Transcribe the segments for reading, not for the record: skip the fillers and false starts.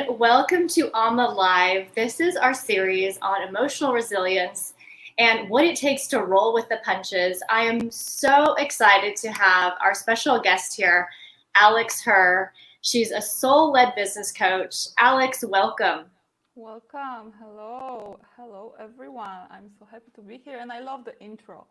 Welcome to Alma Live. This is our series on emotional resilience and what it takes to roll with the punches. I am so excited to have our special guest here, Alex Herr. She's a soul-led business coach. Alex, welcome. Welcome. Hello. Hello, everyone. I'm so happy to be here. And I love the intro.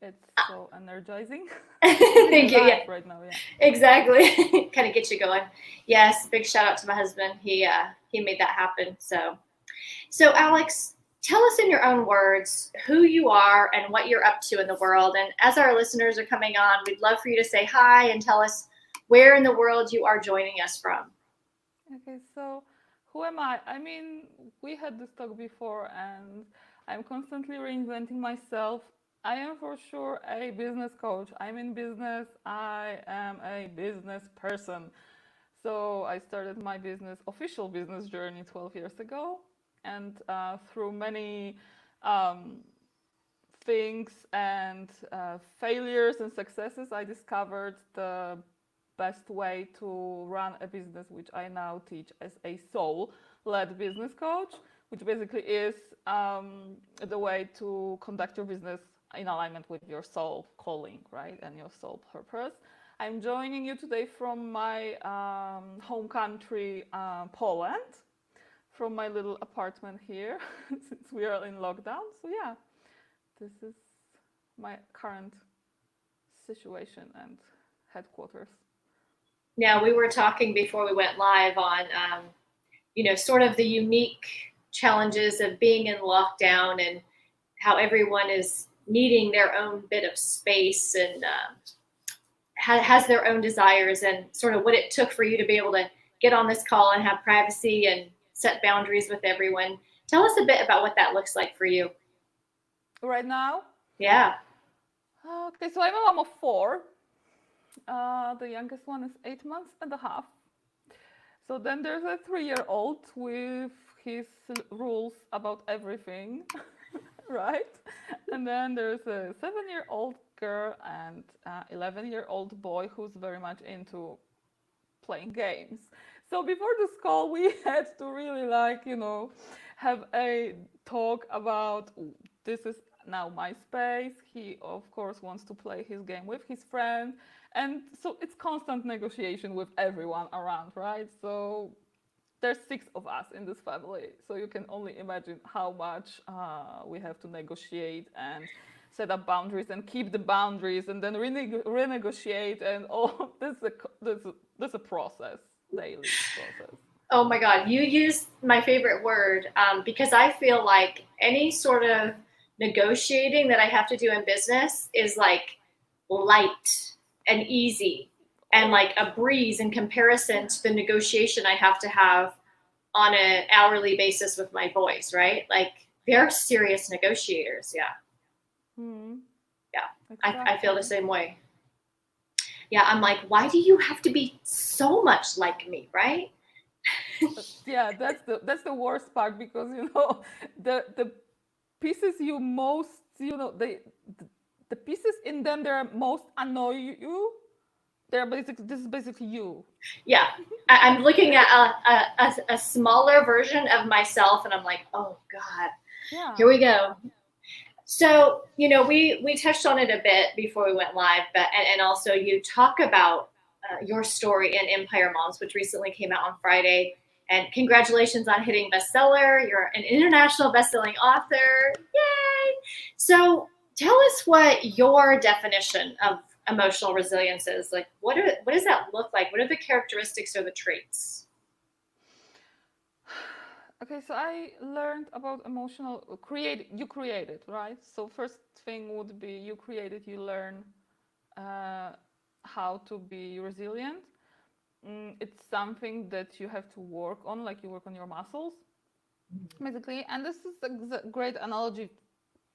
It's so energizing. Thank you. Live Yeah, right now. Yeah. exactly. Kind of get you going. Yes, big shout out to my husband. He made that happen. So Alex, tell us in your own words who you are and what you're up to in the world. And as our listeners are coming on, we'd love for you to say hi and tell us where in the world you are joining us from. Okay. So, who am I? I mean, we had this talk before, and I'm constantly reinventing myself. I am for sure a business coach. I'm in business. I am a business person. So I started my official business journey 12 years ago, and through many um, things and failures and successes, I discovered the best way to run a business, which I now teach as a soul-led business coach, which basically is the way to conduct your business in alignment with your soul calling, right, and your soul purpose. I'm joining you today from my home country, Poland, from my little apartment here, since we are in lockdown. So yeah, this is my current situation and headquarters. Now, we were talking before we went live on, sort of the unique challenges of being in lockdown and how everyone is needing their own bit of space and has their own desires and sort of what it took for you to be able to get on this call and have privacy and set boundaries with everyone. Tell us a bit about what that looks like for you. Right now, Yeah. okay, so I'm a mom of four. The youngest one is 8 months and a half. So then there's a 3-year-old with his rules about everything, right? And then there's a 7-year-old girl and 11-year-old boy who's very much into playing games. So before this call, we had to really have a talk about this is now my space. He of course wants to play his game with his friend, and so it's constant negotiation with everyone around, right? So there's 6 of us in this family, so you can only imagine how much we have to negotiate and set up boundaries and keep the boundaries and then renegotiate and all this a process, daily process. Oh my God, you used my favorite word because I feel like any sort of negotiating that I have to do in business is like light and easy and Oh like a breeze in comparison to the negotiation I have to have on an hourly basis with my boys, right? Like they're serious negotiators. Yeah. hmm, Yeah. I feel the exactly. same way. Yeah. I'm like, why do you have to be so much like me, right? Yeah, that's the worst part, because the pieces you most the pieces in them that are most annoy you, they're basically this is basically you. Yeah. I'm looking at a smaller version of myself and I'm like, oh God, Yeah. here we go. So, we touched on it a bit before we went live, but and also you talk about your story in Empire Moms, which recently came out on Friday. And congratulations on hitting bestseller. You're an international bestselling author. Yay! So tell us what your definition of emotional resilience is. Like, what does that look like? What are the characteristics or the traits? Okay, so I learned about emotional you create it, right? So first thing would be you create it, you learn uh, how to be resilient. It's something that you have to work on, like you work on your muscles, basically. And this is a great analogy,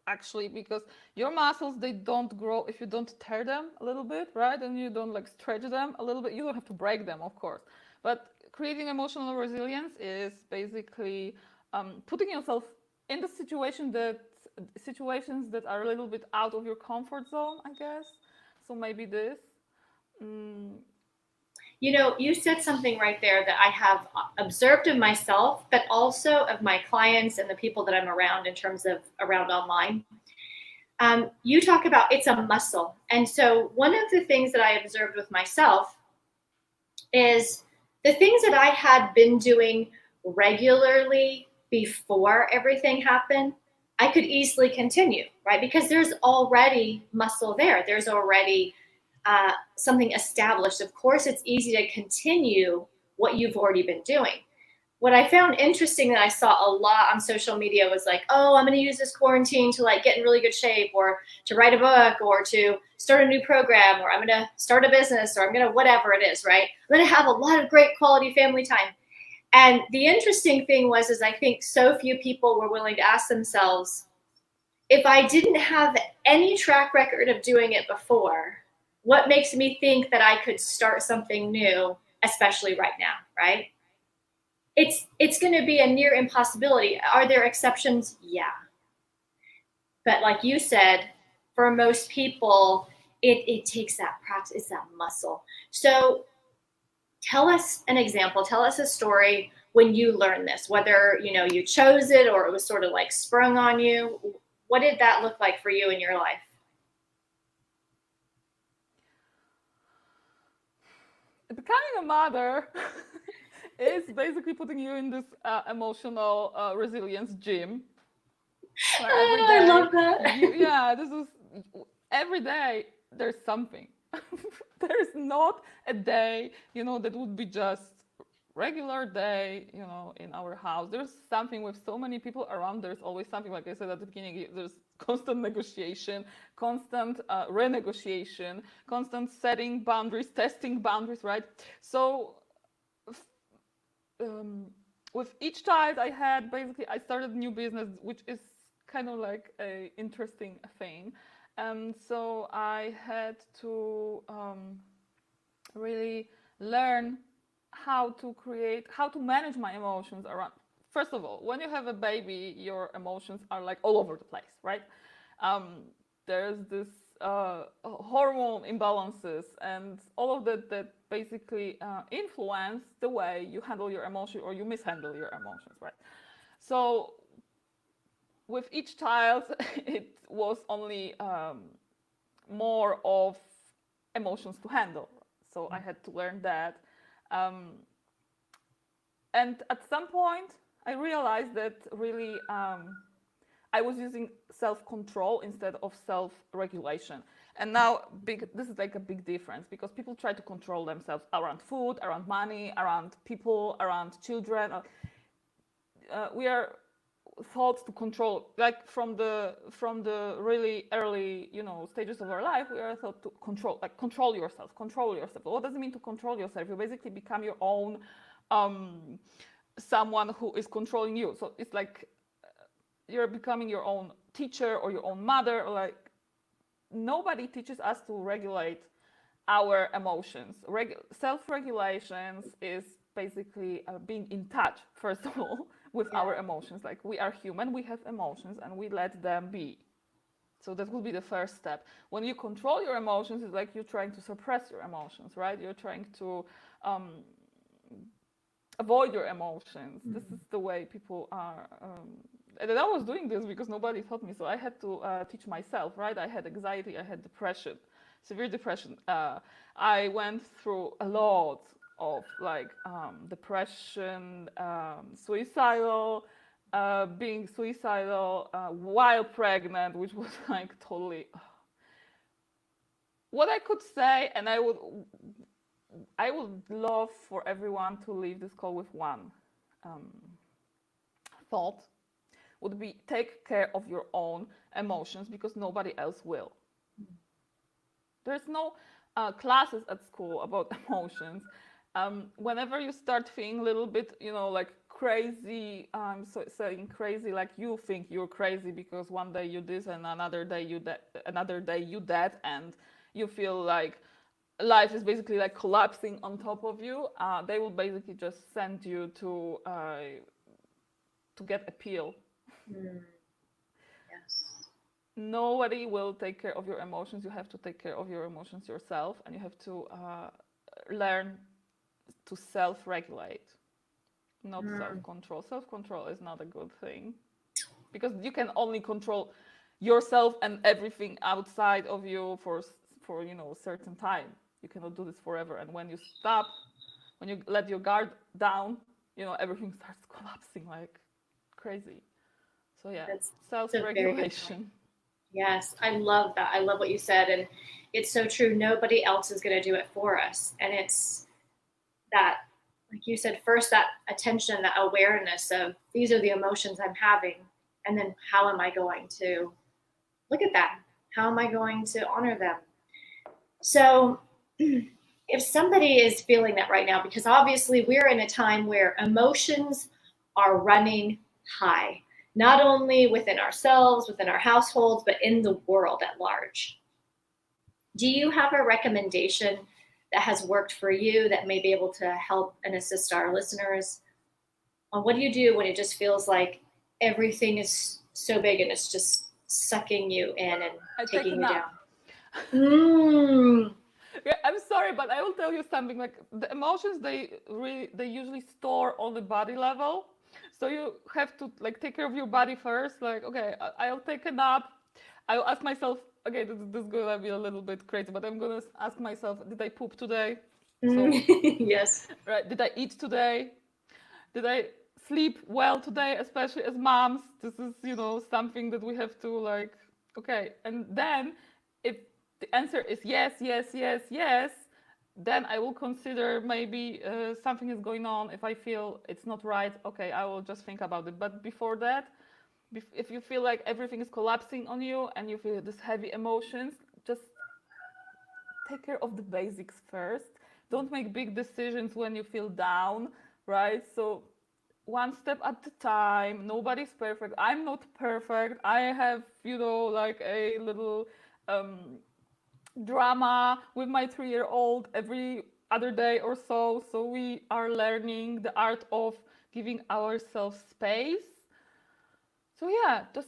actually, because your muscles, they don't grow if you don't tear them a little bit, right? And you don't like stretch them a little bit. You don't have to break them, of course. But creating emotional resilience is basically putting yourself in the situations that are a little bit out of your comfort zone, I guess. So maybe this. Mm, You know, you said something right there that I have observed of myself, but also of my clients and the people that I'm around in terms of around online. You talk about it's a muscle. And so, one of the things that I observed with myself is the things that I had been doing regularly before everything happened, I could easily continue, right? Because there's already muscle there. There's already something established. Of course, it's easy to continue what you've already been doing. What I found interesting that I saw a lot on social media was like, oh, I'm going to use this quarantine to like get in really good shape, or to write a book, or to start a new program, or I'm going to start a business, or I'm going to whatever it is, right? I'm going to have a lot of great quality family time. And the interesting thing is I think so few people were willing to ask themselves, if I didn't have any track record of doing it before, what makes me think that I could start something new, especially right now, right? It's going to be a near impossibility. Are there exceptions? Yeah. But like you said, for most people, it takes that practice, it's that muscle. So tell us an example, tell us a story when you learned this, whether you chose it or it was sort of like sprung on you. What did that look like for you in your life? Becoming a mother is basically putting you in this emotional resilience gym where every Oh, I day love that. yeah, this is every day there's something. There's not a day, that would be just regular day, in our house. There's something with so many people around. There's always something, like I said at the beginning, there's constant negotiation, constant renegotiation, constant setting boundaries, testing boundaries, right? So um, with each child I had, basically I started a new business, which is kind of like a interesting thing. And so I had to really learn how to manage my emotions around. First of all, when you have a baby, your emotions are like all over the place, right? Um, there's this hormone imbalances and all of that basically influence the way you handle your emotion or you mishandle your emotions, right? So with each child, it was only more of emotions to handle. So I had to learn that. Um, and at some point, I realized that really I was using self-control instead of self-regulation. And now this is like a big difference because people try to control themselves around food, around money, around people, around children. We are thought to control, like from the really early stages of our life, we are thought to control, like control yourself. What does it mean to control yourself? You basically become your own someone who is controlling you. So it's like you're becoming your own teacher or your own mother, or like nobody teaches us to regulate our emotions. Self-regulations is basically being in touch, first of all, with Yeah. our emotions. Like we are human, we have emotions, and we let them be. So that would be the first step. When you control your emotions, it's like you're trying to suppress your emotions, right? You're trying to avoid your emotions. This is the way people are. And I was doing this because nobody taught me, so I had to teach myself, right? I had anxiety, I had depression, severe depression. I went through a lot of like depression, suicidal, being suicidal while pregnant, which was like totally. What I could say, and I would love for everyone to leave this call with one um, thought, would be take care of your own emotions because nobody else will. There's no classes at school about emotions. Whenever you start feeling a little bit, like crazy, saying crazy, like you think you're crazy because one day you this and another day you that, and you feel like life is basically like collapsing on top of you, they will basically just send you to get a pill. Mm, yes. Nobody will take care of your emotions. You have to take care of your emotions yourself, and you have to learn to self-regulate, not self-control. Self-control is not a good thing, because you can only control yourself and everything outside of you for a certain time. You cannot do this forever, and when you stop, when you let your guard down, everything starts collapsing like crazy. So yeah, That's a very good point. self-regulation. Yes, I love that. I love what you said. And it's so true. Nobody else is going to do it for us. And it's that, like you said, first that attention, that awareness of these are the emotions I'm having. And then how am I going to look at them? How am I going to honor them? So, if somebody is feeling that right now, because obviously we're in a time where emotions are running high, not only within ourselves, within our households, but in the world at large. Do you have a recommendation that has worked for you that may be able to help and assist our listeners on what do you do when it just feels like everything is so big and it's just sucking you in and I take a taking you nap. down? Mm, Yeah, I'm sorry, but I will tell you something. Like the emotions, they usually store on the body level, so you have to like take care of your body first. Like, okay, I'll take a nap. I'll ask myself, okay, this is gonna be a little bit crazy, but I'm gonna ask myself, did I poop today? So, yes. right, did I eat today? Did I sleep well today? Especially as moms, this is something that we have to like. Okay, and then if the answer is yes, yes, yes, yes, then I will consider maybe something is going on. If I feel it's not right, okay, I will just think about it. But before that, if you feel like everything is collapsing on you and you feel this heavy emotions, just take care of the basics first. Don't make big decisions when you feel down, right? So one step at a time. Nobody's perfect. I'm not perfect. I have, like a little um, drama with my 3-year old every other day or so. So we are learning the art of giving ourselves space. So yeah, just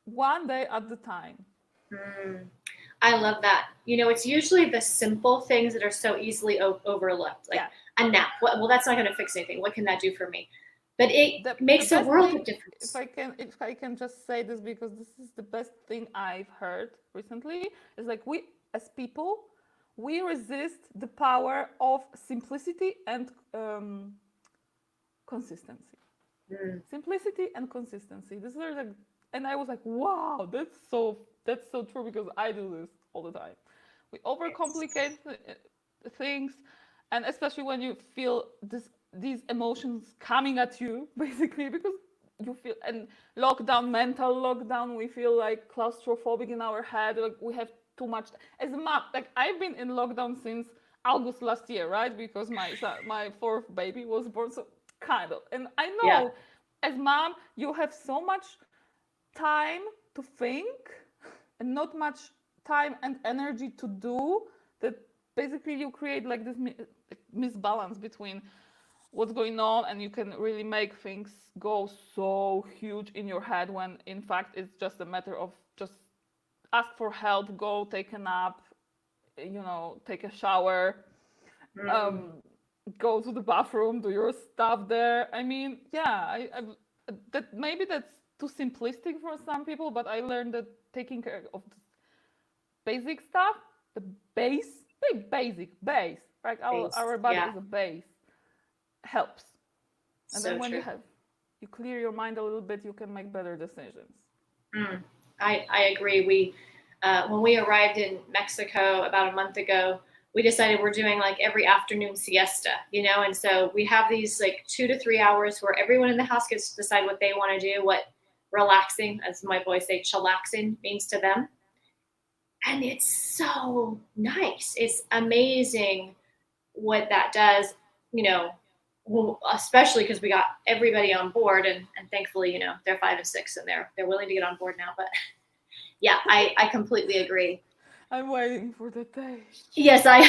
one day at the time. Mm, I love that. It's usually the simple things that are so easily overlooked, like Yeah. a nap. Well, that's not going to fix anything. What can that do for me? But it The makes a best world of thing, difference. if I can just say this, because this is the best thing I've heard recently, is like we as people, we resist the power of simplicity and consistency. Mm, Simplicity and consistency. This is like, and I was like, wow, that's so true, because I do this all the time. We yes. overcomplicate things, and especially when you feel these emotions coming at you, basically, because you feel, and lockdown, mental lockdown, we feel like claustrophobic in our head, like we have too much. As a mom, like I've been in lockdown since August last year, right? Because my fourth baby was born, so kind of. And I Yeah. know, as mom, you have so much time to think and not much time and energy to do, that basically you create like this misbalance between what's going on, and you can really make things go so huge in your head, when in fact it's just a matter of just ask for help, go take a nap, take a shower, Mm, um, go to the bathroom, do your stuff there. I mean, yeah, that maybe that's too simplistic for some people, but I learned that taking care of the basic stuff, the base, basic base, right? base. Our body Yeah. is a base, helps. And then So when true. you clear your mind a little bit, you can make better decisions. Mm, I agree. When we arrived in Mexico about a month ago, we decided we're doing like every afternoon siesta, and so we have these like 2 to 3 hours where everyone in the house gets to decide what they want to do, what relaxing, as my boys say, chillaxing means to them. And it's so nice. It's amazing what that does, you know, especially because we got everybody on board and thankfully, they're 5 and 6 and they're willing to get on board now. But yeah, I completely agree. I'm waiting for the day. Yes, I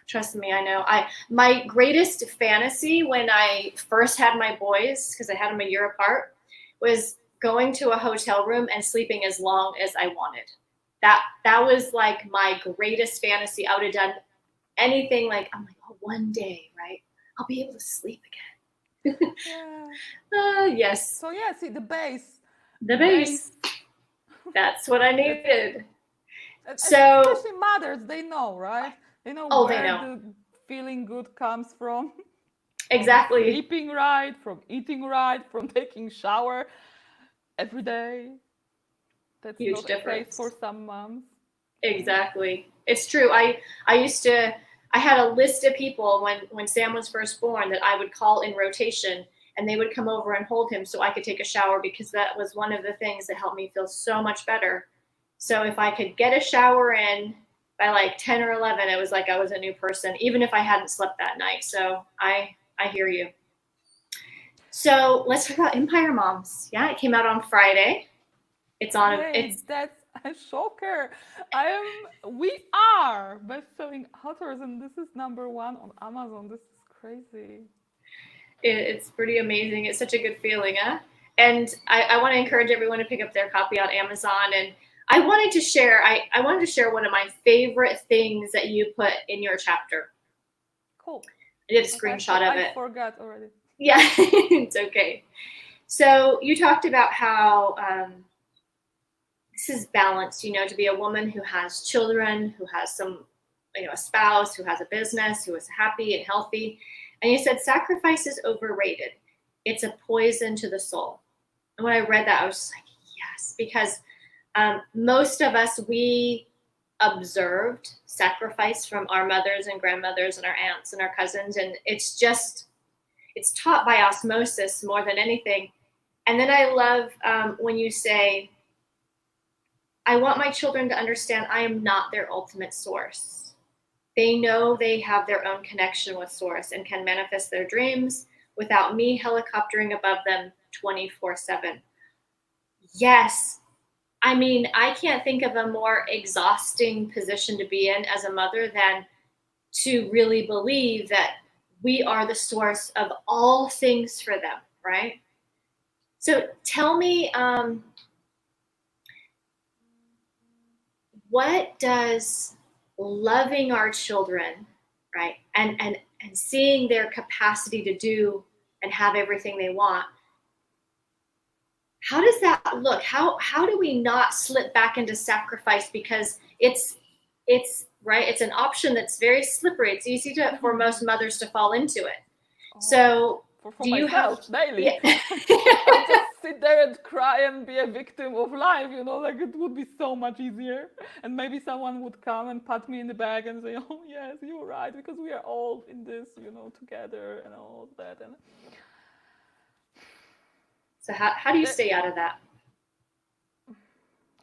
trust me, I know. My greatest fantasy when I first had my boys, because I had them a year apart, was going to a hotel room and sleeping as long as I wanted. That was like my greatest fantasy. I would have done anything like I'm like, oh, one day, right? I'll be able to sleep again. Yeah. Yes, So yeah, see the the base. base. That's what I That's needed. So, especially mothers. They know, right? They know oh, they where know. the feeling good comes from. From Exactly. sleeping right, from eating right, from taking shower every day. That's Huge not a case for difference. some moms. Yeah. Exactly. It's true. I used to I had a list of people when Sam was first born that I would call in rotation, and they would come over and hold him so I could take a shower, because that was one of the things that helped me feel so much better. So if I could get a shower in by like 10 or 11, it was like I was a new person, even if I hadn't slept that night. So I hear you. So let's talk about Empire Moms. Yeah, it came out on Friday. It's on. Yay, It's that's a shocker. We are best-selling authors, and this is number one on Amazon. This is crazy. it's pretty amazing. It's such a good feeling, huh? And I want to encourage everyone to pick up their copy on Amazon. And I wanted to share one of my favorite things that you put in your chapter. Cool. I did a Okay, screenshot of I it. forgot already. Yeah, it's okay. So you talked about how this is balanced, to be a woman who has children, who has a spouse, who has a business, who is happy and healthy. And you said sacrifice is overrated. It's a poison to the soul. And when I read that, I was just like, yes, because most of us, we observed sacrifice from our mothers and grandmothers and our aunts and our cousins. And it's taught by osmosis more than anything. And then I love when you say, I want my children to understand I am not their ultimate source. They know they have their own connection with source and can manifest their dreams without me helicoptering above them 24/7. Yes. I mean, I can't think of a more exhausting position to be in as a mother than to really believe that we are the source of all things for them, right? So tell me, what does loving our children, right, and seeing their capacity to do and have everything they want, how does that look? How do we not slip back into sacrifice? Because it's right, it's an option that's very slippery. It's easy for most mothers to fall into it. Oh, So for do you have, myself daily. yeah. I just sit there and cry and be a victim of life, like it would be so much easier. And maybe someone would come and pat me in the back and say, "Oh yes, you're right, because we are all in this, together and all that." And So how do you there, stay out of that?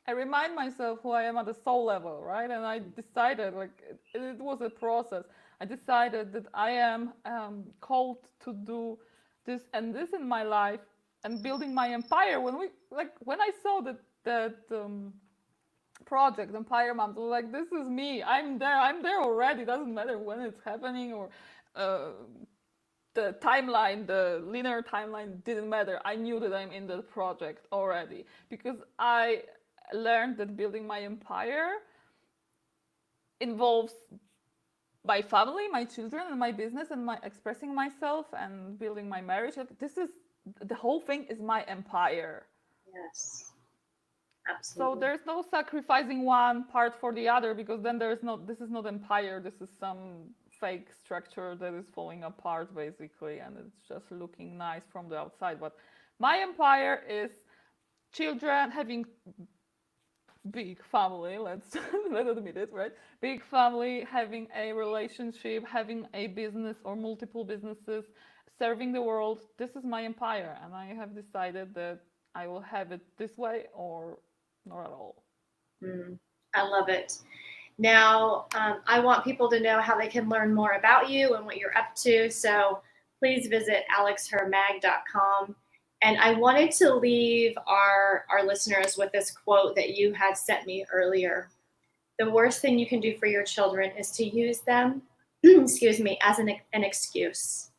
I remind myself who I am at the soul level, right? And I decided, like, it was a process. I decided that I am called to do this and this in my life and building my empire. When I saw that project, Empire Moms, I was like, this is me. I'm there already. It doesn't matter when it's happening or uh, the linear timeline didn't matter. I knew that I'm in the project already because I learned that building my empire involves my family, my children, and my business, and my expressing myself and building my marriage. This is the whole thing is my empire. Yes, So absolutely. there's no sacrificing one part for the other because then there's no. This is not empire. This is some fake structure that is falling apart basically, and it's just looking nice from the outside. But my empire is children having big family, let's admit it, right? Big family, having a relationship, having a business or multiple businesses, serving the world. This is my empire, and I have decided that I will have it this way or not at all. Mm, I love it. Now, I want people to know how they can learn more about you and what you're up to. So please visit alexhermag.com. And I wanted to leave our listeners with this quote that you had sent me earlier. The worst thing you can do for your children is to use them, excuse me, as an excuse.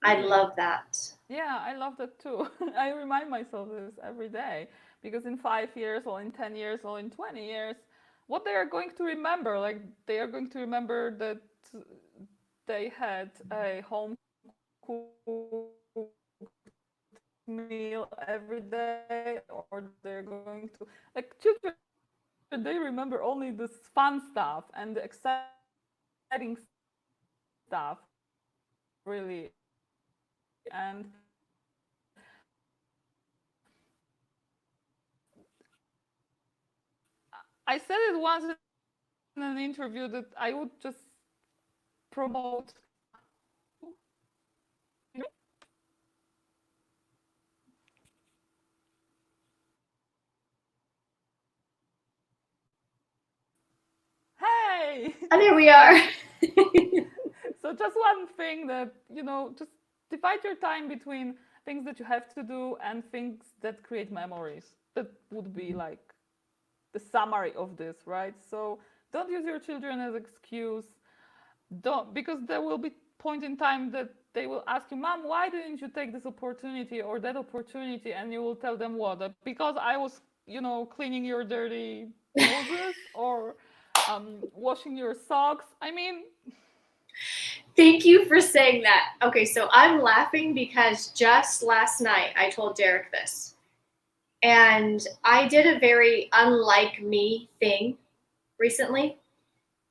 I Really? love that. Yeah, I love that too. I remind myself this every day because in 5 years or in 10 years or in 20 years, what they are going to remember, like they are going to remember that they had a home cooked meal every day, or they're going to, like, children, they remember only this fun stuff and the exciting stuff really. And I said it once in an interview that I would just promote. Can you hear me? Hey! Oh, there we are. So just one thing that, just divide your time between things that you have to do and things that create memories. That would be like the summary of this, right? So don't use your children as excuse. Don't, because there will be point in time that they will ask you, Mom, why didn't you take this opportunity or that opportunity? And you will tell them what? Because I was, cleaning your dirty noses or washing your socks. I mean, Thank you for saying that. Okay, so I'm laughing because just last night I told Derek this. And I did a very unlike me thing recently.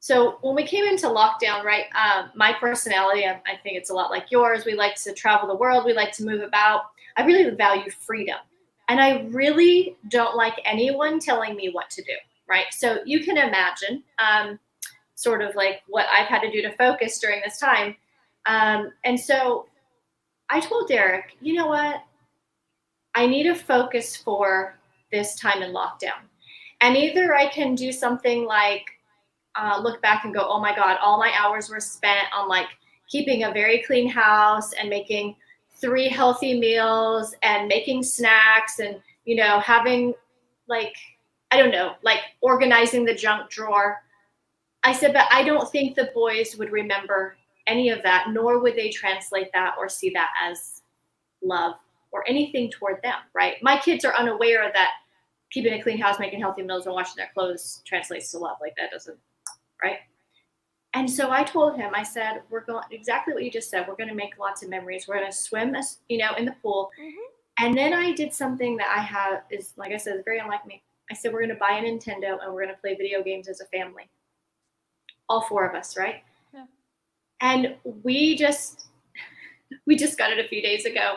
So when we came into lockdown, right, my personality, I think it's a lot like yours. We like to travel the world. We like to move about. I really value freedom. And I really don't like anyone telling me what to do, right? So you can imagine sort of like what I've had to do to focus during this time. And so I told Derek, you know what? I need a focus for this time in lockdown. And either I can do something like look back and go, oh my God, all my hours were spent on like keeping a very clean house and making 3 healthy meals and making snacks and, having like, I don't know, like organizing the junk drawer. I said, but I don't think the boys would remember any of that, nor would they translate that or see that as love or anything toward them, right? My kids are unaware that keeping a clean house, making healthy meals, and washing their clothes translates to love. Like that doesn't, right? And so I told him, I said, we're going exactly what you just said. We're going to make lots of memories. We're going to swim, in the pool. mm-hmm. And then I did something that I have is, like I said, is very unlike me. I said, we're going to buy a Nintendo and we're going to play video games as a family. All 4 of us, right? Yeah. And we just got it a few days ago.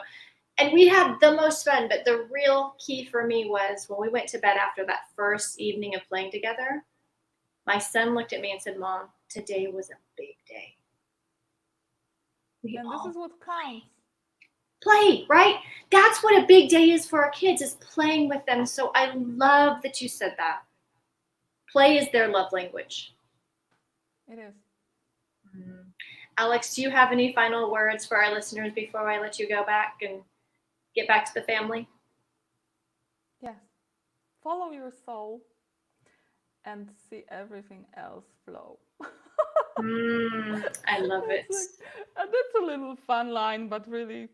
And we had the most fun, but the real key for me was when we went to bed after that first evening of playing together, my son looked at me and said, Mom, today was a big day. And this is what counts. Play, right? That's what a big day is for our kids, is playing with them. So I love that you said that. Play is their love language. It is. Alex, do you have any final words for our listeners before I let you go back and get back to the family? Yes. Follow your soul and see everything else flow. I love it. That's a little fun line, but really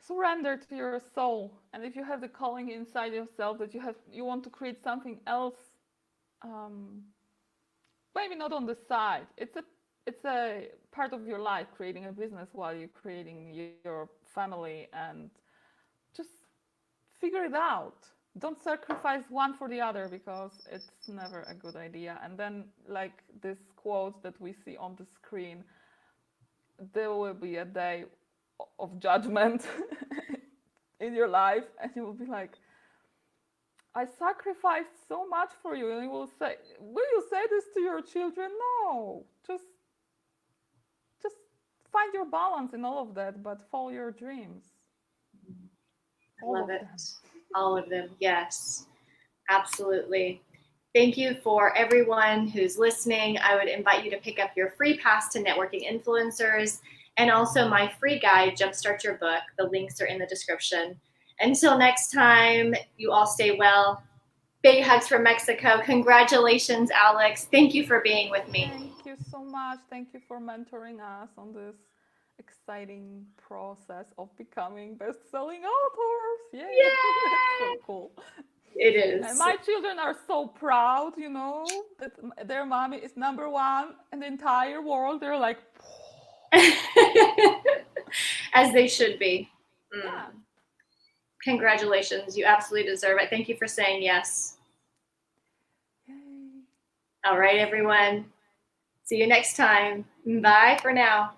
surrender to your soul. And if you have the calling inside yourself that you want to create something else, maybe not on the side. It's a part of your life, creating a business while you're creating your family, and just figure it out. Don't sacrifice one for the other, because it's never a good idea. And then, like this quote that we see on the screen, there will be a day of judgment in your life, and you will be like, I sacrificed so much for you. And will you say this to your children? No, just find your balance in all of that, but follow your dreams. I love it. All of them. Yes, absolutely. Thank you for everyone who's listening. I would invite you to pick up your free pass to Networking Influencers and also my free guide, Jumpstart Your Book. The links are in the description. Until next time, you all stay well. Big hugs from Mexico. Congratulations, Alex. Thank you for being with me. Thank you so much. Thank you for mentoring us on this exciting process of becoming best-selling authors. Yay! Yay! That's so cool. It And is. my children are so proud, you know, that their mommy is number one in the entire world. They're like, As they should be. yeah. Congratulations. You absolutely deserve it. Thank you for saying yes. Yay. All right, everyone. See you next time. Bye for now.